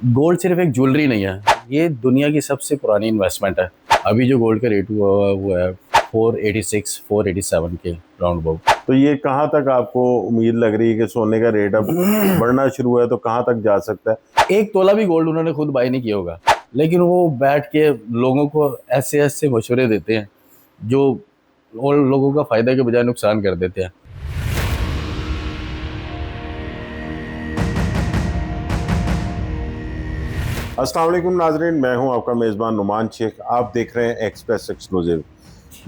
Gold सिर्फ एक jewellery नहीं है, ये दुनिया की सबसे पुरानी इन्वेस्टमेंट है। अभी जो गोल्ड का रेट हुआ है 486 487 के राउंड अबाउट। तो ये कहाँ तक आपको उम्मीद लग रही है कि सोने का रेट अब बढ़ना शुरू हुआ है तो कहाँ तक जा सकता है? एक तोला भी गोल्ड उन्होंने खुद बाई नहीं किया होगा, लेकिन वो बैठ के लोगों को ऐसे ऐसे मशवरे देते हैं जो और लोगों का फायदा के बजाय नुकसान कर देते हैं। अस्सलाम वालेकुम नाजरीन, मैं हूं आपका मेज़बान नुमान शेख। आप देख रहे हैं एक्सप्रेस एक्सक्लूसिव।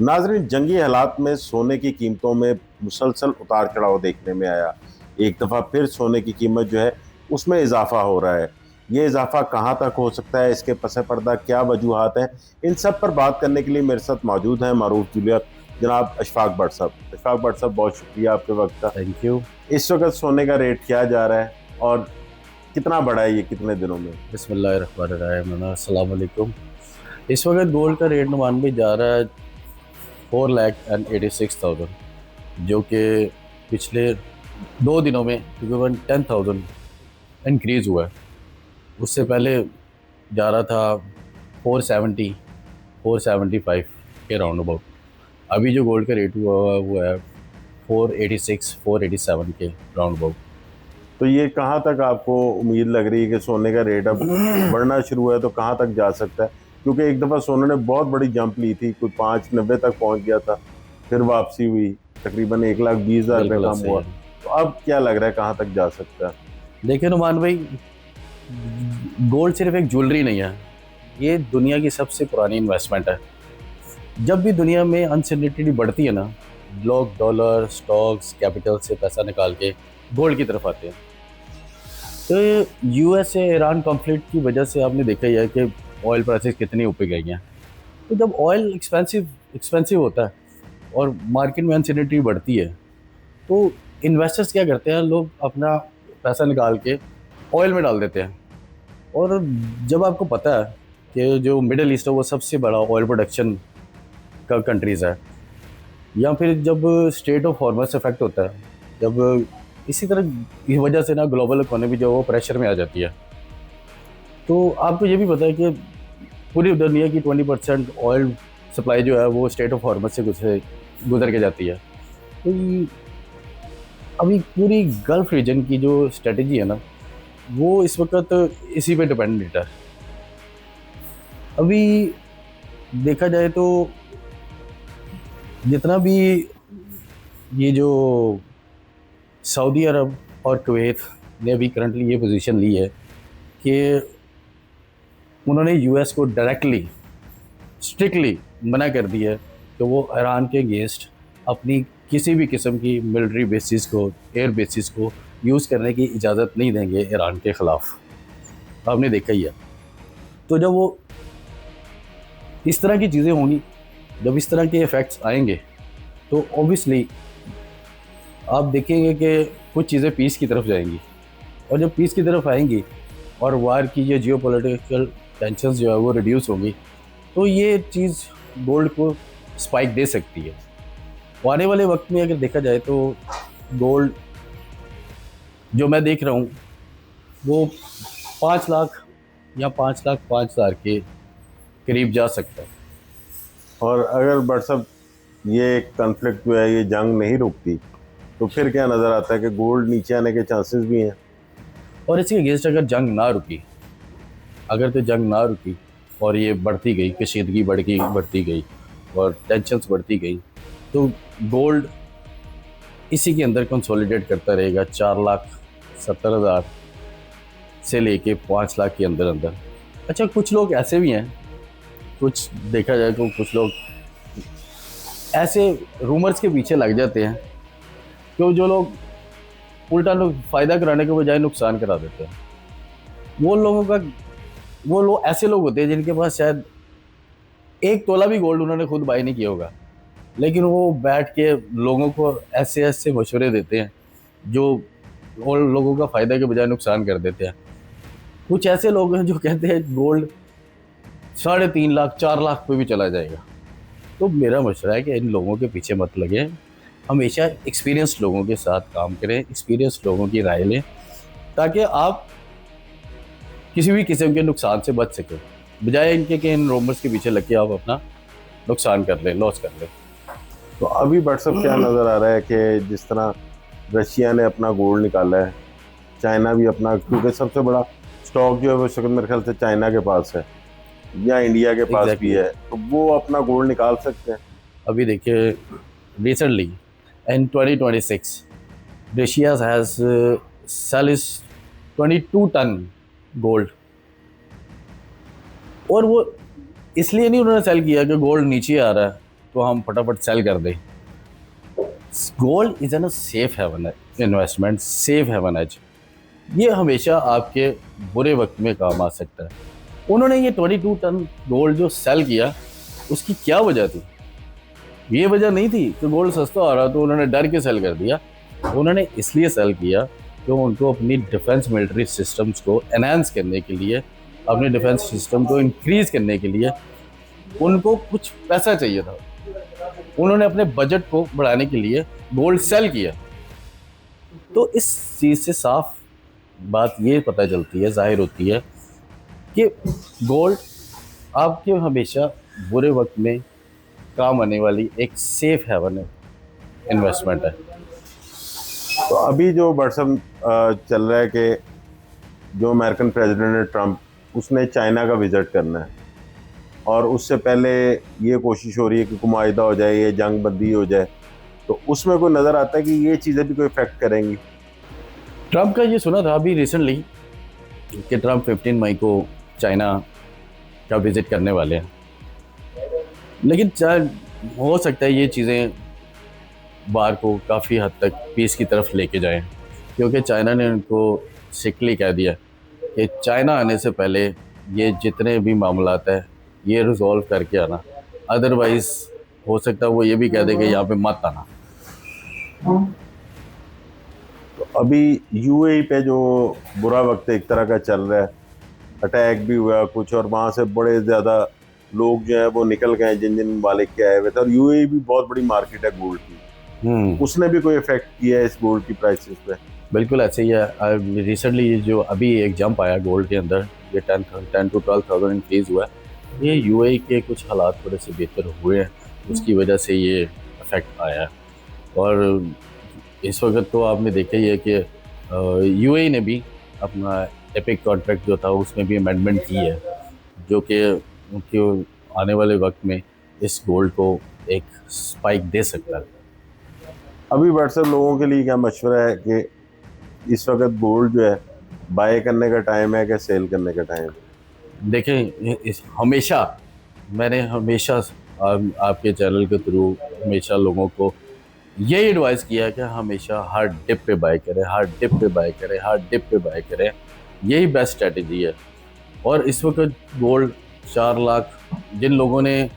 नाजरीन, जंगी हालात में सोने की कीमतों में मुसलसल उतार चढ़ाव देखने में आया। एक दफ़ा फिर सोने की कीमत जो है उसमें इजाफा हो रहा है। ये इजाफा कहाँ तक हो सकता है, इसके पस पर्दा क्या वजूहात हैं, इन सब पर बात करने के लिए मेरे साथ मौजूद हैं मारूफ जूलियर जनाब अशफाक भट्ट साहब। अशफाक भट्ट साहब, बहुत शुक्रिया आपके वक्त का। Thank you. इस वक्त सोने का रेट क्या जा रहा है और कितना बढ़ा है ये कितने दिनों में? बिस्मिल्लाहिर्रहमानिर्रहीम, अस्सलाम वालेकुम। इस वक्त गोल्ड का रेट नुमान भी जा रहा है 4,86,000, जो कि पिछले 2 दिनों में तकरीबन 10,000 इंक्रीज़ हुआ है। उससे पहले जा रहा था 470 475 के राउंड अबाउट। अभी जो गोल्ड का रेट हुआ है 486 487 के राउंड अबाउट। तो ये कहाँ तक आपको उम्मीद लग रही है कि सोने का रेट अब बढ़ना शुरू हुआ है तो कहाँ तक जा सकता है? क्योंकि एक दफ़ा सोने ने बहुत बड़ी जंप ली थी, कोई 590 तक पहुंच गया था, फिर वापसी हुई, तकरीबन 1,20,000 पे बिल्कुल अब कम सही हुआ। है। तो अब क्या लग रहा है कहाँ तक जा सकता है? देखिए नुमान भाई, गोल्ड सिर्फ एक ज्वेलरी नहीं है, ये दुनिया की सबसे पुरानी इन्वेस्टमेंट है। जब भी दुनिया में अनसर्टेनिटी बढ़ती है ना, लोग डॉलर, स्टॉक्स, कैपिटल से पैसा निकाल के गोल्ड की तरफ आते हैं। तो यूएस से ईरान कॉन्फ्लिक्ट की वजह से आपने देखा ही है कि ऑयल प्राइसेस कितनी ऊपर गई हैं। तो जब ऑयल एक्सपेंसिव होता है और मार्केट में अनसर्टेनिटी बढ़ती है, तो इन्वेस्टर्स क्या करते हैं, लोग अपना पैसा निकाल के ऑयल में डाल देते हैं। और जब आपको पता है कि जो मिडल ईस्ट है वो सबसे बड़ा ऑयल प्रोडक्शन का कंट्रीज़ है, या फिर जब स्टेट ऑफ हॉर्मस इफेक्ट होता है, जब इसी तरह की वजह से ना ग्लोबल इकोनॉमी जो है वो प्रेशर में आ जाती है। तो आपको ये भी पता है कि पूरी दुनिया की 20% ऑयल सप्लाई जो है वो स्टेट ऑफ हॉर्मस से गुजर के जाती है। तो अभी पूरी गल्फ रीजन की जो स्ट्रेटजी है ना, वो इस वक्त इसी पे डिपेंडेंट है। अभी देखा जाए तो जितना भी ये जो सऊदी अरब और कुवैत ने अभी करंटली ये पोजीशन ली है कि उन्होंने यूएस को डायरेक्टली स्ट्रिक्टली मना कर दिया है कि वो ईरान के अगेंस्ट अपनी किसी भी किस्म की मिलिट्री बेसिस को, एयर बेसिस को यूज़ करने की इजाज़त नहीं देंगे ईरान के ख़िलाफ़। आपने देखा ही है। तो जब वो इस तरह की चीज़ें होंगी, जब इस तरह के इफ़ेक्ट्स आएंगे, तो ऑब्वियसली आप देखेंगे कि कुछ चीज़ें पीस की तरफ जाएंगी। और जब पीस की तरफ आएंगी और वार की ये जियोपॉलिटिकल टेंशंस जो है वो रिड्यूस होंगी, तो ये चीज़ गोल्ड को स्पाइक दे सकती है। आने वाले वक्त में अगर देखा जाए तो गोल्ड जो मैं देख रहा हूँ वो 5 लाख या 5,05,000 के करीब जा सकता है। और अगर बट सब ये कन्फ्लिक्ट जो है, ये जंग नहीं रुकती, तो फिर क्या नज़र आता है कि गोल्ड नीचे आने के चांसेस भी हैं? और इसके अगेंस्ट अगर जंग ना रुकी, अगर तो जंग ना रुकी और ये बढ़ती गई, कशीदगी बढ़ती गई और टेंशन्स बढ़ती गई, तो गोल्ड इसी के अंदर कंसोलिडेट करता रहेगा 4,70,000 से लेके 5 लाख के अंदर अंदर। अच्छा, कुछ लोग ऐसे भी हैं, कुछ देखा जाए तो कुछ लोग ऐसे रूमर्स के पीछे लग जाते हैं कि जो लोग उल्टा लोग फ़ायदा कराने के बजाय नुकसान करा देते हैं। वो लोग ऐसे लोग होते हैं जिनके पास शायद एक तोला भी गोल्ड उन्होंने खुद बाई नहीं किया होगा, लेकिन वो बैठ के लोगों को ऐसे ऐसे मशवरे देते हैं जो और लोगों का फ़ायदा के बजाय नुकसान कर देते हैं। कुछ ऐसे लोग हैं जो कहते हैं गोल्ड 3.5 लाख 4 लाख पे भी चला जाएगा। तो मेरा मशवरा है कि इन लोगों के पीछे मत लगे, हमेशा एक्सपीरियंस्ड लोगों के साथ काम करें, एक्सपीरियंस्ड लोगों की राय लें, ताकि आप किसी भी किस्म के नुकसान से बच सके, बजाय इनके कि इन रोमर्स के पीछे लग के आप अपना नुकसान कर लें, लॉस कर लें। तो अभी व्हाट्सअप क्या नज़र आ रहा है कि जिस तरह रशिया ने अपना गोल्ड निकाला है, चाइना भी अपना, क्योंकि सबसे बड़ा स्टॉक जो है वो शक्ल मेरे ख्याल से चाइना के पास है या इंडिया के पास भी है, तो वो अपना गोल्ड निकाल सकते हैं। अभी देखिए recently in 2026 Russia has sell is 22 ton gold, और वो इसलिए नहीं उन्होंने सेल किया कि गोल्ड नीचे आ रहा है तो हम फटाफट सेल कर दें। Gold is an safe haven investment, safe haven as, ये हमेशा आपके बुरे वक्त में काम आ सकता है। उन्होंने ये 22 टन गोल्ड जो सेल किया, उसकी क्या वजह थी? ये वजह नहीं थी कि गोल्ड सस्ता आ रहा तो उन्होंने डर के सेल कर दिया। उन्होंने इसलिए सेल किया कि उनको अपनी डिफेंस मिलिट्री सिस्टम्स को एनहांस करने के लिए, अपने डिफेंस सिस्टम को इंक्रीज करने के लिए उनको कुछ पैसा चाहिए था। उन्होंने अपने बजट को बढ़ाने के लिए गोल्ड सेल किया। तो इस चीज़ से साफ बात ये पता चलती है, जाहिर होती है कि गोल्ड आपके हमेशा बुरे वक्त में काम आने वाली एक सेफ हेवन इन्वेस्टमेंट है। तो अभी जो व्हाट्सअप चल रहा है कि जो अमेरिकन प्रेसिडेंट है ट्रंप, उसने चाइना का विज़िट करना है और उससे पहले ये कोशिश हो रही है कि मुआहिदा हो जाए, ये जंग बंदी हो जाए, तो उसमें कोई नज़र आता है कि ये चीज़ें भी कोई इफेक्ट करेंगी? ट्रंप का ये सुना था अभी रिसेंटली कि ट्रंप 15 मई को चाइना का विज़िट करने वाले हैं, लेकिन हो सकता है ये चीज़ें बार को काफ़ी हद तक पीस की तरफ लेके जाएं, क्योंकि चाइना ने उनको स्ट्रिक्टली कह दिया कि चाइना आने से पहले ये जितने भी मामलात है ये रिजॉल्व करके आना, अदरवाइज़ हो सकता है वो ये भी कह दे कि यहाँ पे मत आना। तो अभी यूएई पे जो बुरा वक्त एक तरह का चल रहा है, अटैक भी हुआ कुछ, और वहाँ से बड़े ज़्यादा लोग जो है वो निकल गए जिन जिन मालिक के आए हुए थे, और यूएई भी बहुत बड़ी मार्केट है गोल्ड की, उसने भी कोई इफेक्ट किया है इस गोल्ड की प्राइसेस पे? बिल्कुल ऐसे ही है। रिसेंटली जो अभी एक जंप आया गोल्ड के अंदर, ये 10 to 12,000 इंक्रीज हुआ है, ये यूएई के कुछ हालात थोड़े से बेहतर हुए हैं, उसकी वजह से ये इफेक्ट आया है। और इस वक्त तो आपने देखा ही है कि यूएई ने भी अपना एपिक कॉन्ट्रैक्ट जो था उसमें भी अमेंडमेंट की है, जो कि उनके आने वाले वक्त में इस गोल्ड को एक स्पाइक दे सकता है। अभी व्हाट्सएप लोगों के लिए क्या मशवरा है कि इस वक्त गोल्ड जो है बाय करने का टाइम है कि सेल करने का टाइम? देखें, हमेशा मैंने हमेशा आपके चैनल के थ्रू हमेशा लोगों को यही एडवाइस किया है कि हमेशा हर डिप पे बाय करें, हर डिप पे बाय करें, हर डिप पे बाय करें, यही बेस्ट स्ट्रेटजी है। और इस वक्त गोल्ड 4 लाख, जिन लोगों ने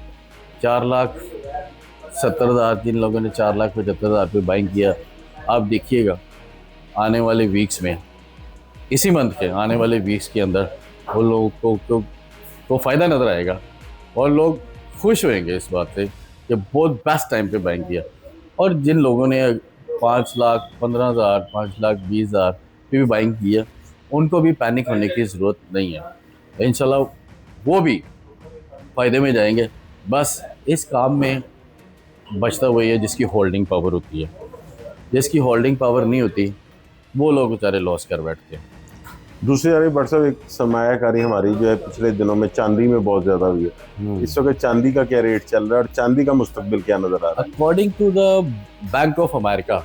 4,70,000, जिन लोगों ने 4,75,000 पे बाइंग किया, आप देखिएगा आने वाले वीक्स में, इसी मंथ के आने वाले वीक्स के अंदर वो लोगों को फ़ायदा नज़र आएगा और लोग खुश होंगे इस बात से कि बहुत बेस्ट टाइम पे बाइंग किया। और जिन लोगों ने 5,15,000, 5,20,000 पे भी बाइंग की है, उनको भी पैनिक होने की ज़रूरत नहीं है। इंशाल्लाह वो भी फ़ायदे में जाएंगे। बस इस काम में बचता वही है जिसकी होल्डिंग पावर होती है, जिसकी होल्डिंग पावर नहीं होती वो लोग बेचारे लॉस कर बैठते हैं। दूसरी तरफ व्हाट्सएप एक सरमायाकारी हमारी जो है पिछले दिनों में चांदी में बहुत ज़्यादा हुई है, इस वक्त चांदी का क्या रेट चल रहा है और चांदी का मुस्तकबिल क्या नज़र आ रहा है? According to the Bank of America,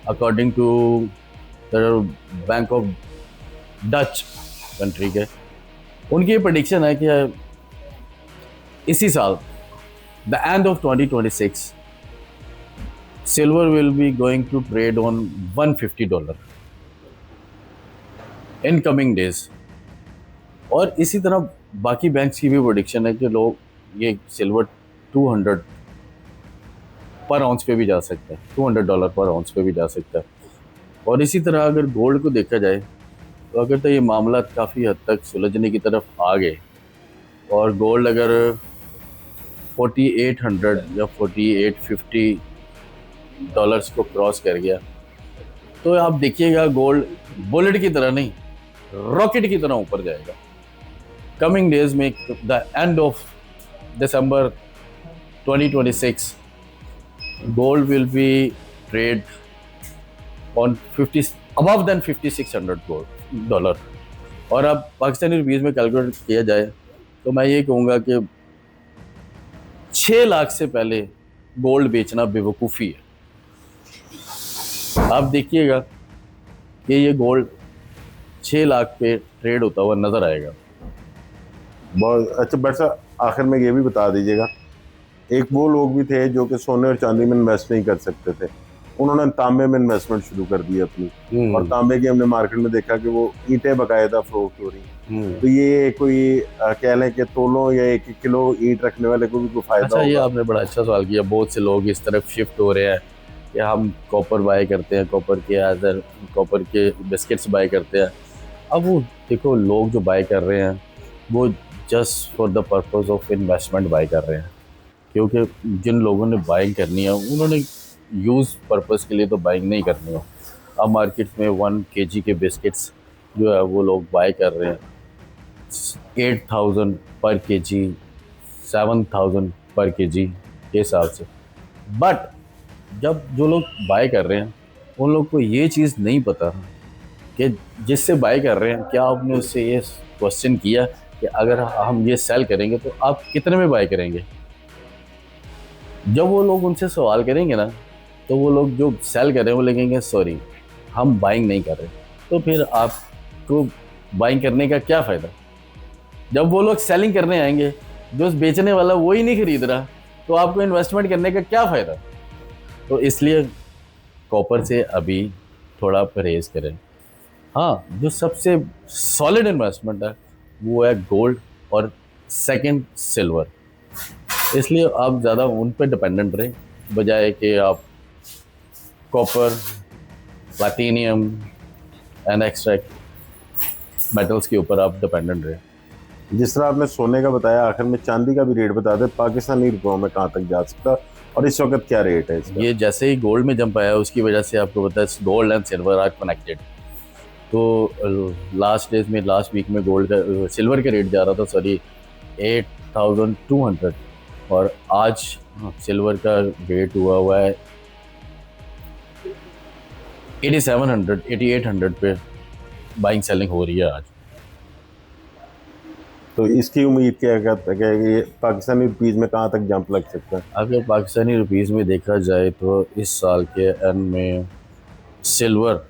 according to the Bank of Dutch country के, उनकी प्रेडिक्शन है कि इसी साल the end of 2026 silver will be going to trade on $150 in coming days. और इसी तरह बाकी बैंक्स की भी प्रेडिक्शन है कि लोग ये सिल्वर 200 पर आउंस पे भी जा सकता है, $200 पर आउंस पे भी जा सकता है। और इसी तरह अगर गोल्ड को देखा जाए तो अगर तो ये मामला काफ़ी हद तक सुलझने की तरफ आ गए और गोल्ड अगर 4,800 या 4,850 डॉलर्स को क्रॉस कर गया, तो आप देखिएगा गोल्ड बुलेट की तरह नहीं, रॉकेट की तरह ऊपर जाएगा। कमिंग डेज में the end of December 2026 gold will be trade on 50 above than 5600 dollar. और अब पाकिस्तानी रुपीस में कैलकुलेट किया जाए तो मैं ये कहूँगा कि 6 लाख से पहले गोल्ड बेचना बेवकूफ़ी है। आप देखिएगा कि ये गोल्ड 6 लाख पे ट्रेड होता हुआ नजर आएगा। बहुत अच्छा। बट सर आखिर में ये भी बता दीजिएगा, एक वो लोग भी थे जो कि सोने और चांदी में इन्वेस्ट नहीं कर सकते थे, उन्होंने तांबे में इन्वेस्टमेंट शुरू कर दी अपनी, और तांबे की हमने मार्केट में देखा कि वो ईंटें बकायदा फरोख्त हो रही। तो ये कोई कह लें कि तोलों या 1-1 किलो ईंट रखने वाले को भी कोई फायदा अच्छा, ये होगा? आपने बड़ा अच्छा सवाल किया। बहुत से लोग इस तरफ शिफ्ट हो रहे हैं कि हम कॉपर बाय करते हैं, कॉपर के बिस्किट्स बाय करते हैं। अब वो देखो, लोग जो बाय कर रहे हैं वो just for the purpose of investment by कर रहे हैं, क्योंकि जिन लोगों ने बाइंग करनी है उन्होंने यूज़ पर्पस के लिए तो बाइंग नहीं करनी हो। अब मार्केट में 1 kg के बिस्किट्स जो है वो लोग बाय कर रहे हैं 8000 पर kg, 7000 पर kg के हिसाब से। बट जब जो लोग बाय कर रहे हैं उन लोग को ये चीज़ नहीं पता कि जिससे बाय कर रहे हैं, क्या आपने उससे ये क्वेश्चन किया कि अगर हम ये सेल करेंगे तो आप कितने में बाय करेंगे? जब वो लोग उनसे सवाल करेंगे ना, तो वो लोग जो सेल कर रहे हैं वो लगेंगे सॉरी हम बाइंग नहीं कर रहे। तो फिर आपको बाइंग करने का क्या फ़ायदा? जब वो लोग सेलिंग करने आएंगे, जो बेचने वाला वो ही नहीं खरीद रहा, तो आपको इन्वेस्टमेंट करने का क्या फ़ायदा? तो इसलिए कॉपर से अभी थोड़ा परहेज़ करें। हाँ, जो सबसे सॉलिड इन्वेस्टमेंट है वो है गोल्ड और सेकंड सिल्वर। इसलिए आप ज़्यादा उन पर डिपेंडेंट रहें, बजाय कि आप copper, platinum and extract metals के ऊपर आप डिपेंडेंट रहें। जिस तरह आपने सोने का बताया, आखिर में चांदी का भी रेट बता दें, पाकिस्तानी रुपयों में कहाँ तक जा सकता और इस वक्त क्या रेट है इसका? ये जैसे ही गोल्ड में जंप आया उसकी वजह से आपको पता है gold and silver are connected. तो लास्ट वीक में गोल्ड का सिल्वर का रेट जा रहा था 8200, और आज सिल्वर का रेट हुआ है 8800 पे बाइंग सेलिंग हो रही है आज। तो इसकी उम्मीद क्या करता है कि ये पाकिस्तानी रुपीज़ में कहाँ तक जंप लग सकता है? अगर पाकिस्तानी रुपीस में देखा जाए तो इस साल के एंड में सिल्वर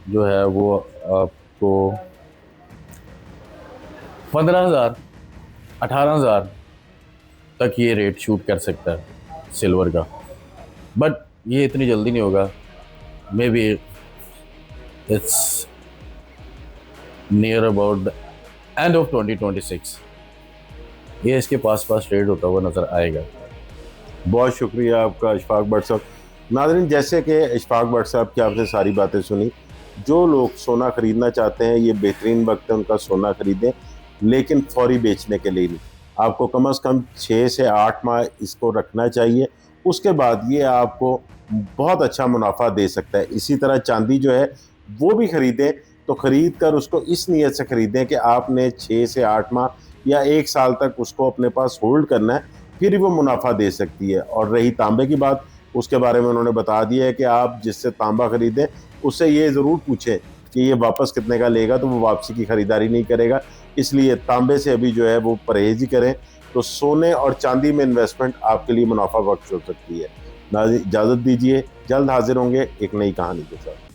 जो है वो आपको 15,000 18,000 तक ये रेट शूट कर सकता है सिल्वर का। बट ये इतनी जल्दी नहीं होगा, may be it's near about the end of 2026 ये इसके पास ट्रेड होता हुआ नज़र आएगा। बहुत शुक्रिया आपका इशफाक भट्ट साहब। नाज़रीन, जैसे कि इशफाक भट्ट साहब की आपने सारी बातें सुनी, जो लोग सोना ख़रीदना चाहते हैं ये बेहतरीन वक्त है उनका सोना ख़रीदें, लेकिन फौरी बेचने के लिए नहीं। आपको कम से कम 6 से 8 माह इसको रखना चाहिए, उसके बाद ये आपको बहुत अच्छा मुनाफा दे सकता है। इसी तरह चांदी जो है वो भी ख़रीदें, तो ख़रीद कर उसको इस नीयत से ख़रीदें कि आपने 6 से 8 माह या 1 साल तक उसको अपने पास होल्ड करना है, फिर ही वो मुनाफा दे सकती है। और रही तांबे की बात, उसके बारे में उन्होंने बता दिया है कि आप जिससे तांबा ख़रीदें उससे ये ज़रूर पूछें कि ये वापस कितने का लेगा, तो वो वापसी की ख़रीदारी नहीं करेगा। इसलिए तांबे से अभी जो है वो परहेज़ ही करें। तो सोने और चांदी में इन्वेस्टमेंट आपके लिए मुनाफा बख्श हो सकती है। नाज़रीन, इजाज़त दीजिए, जल्द हाजिर होंगे एक नई कहानी के साथ।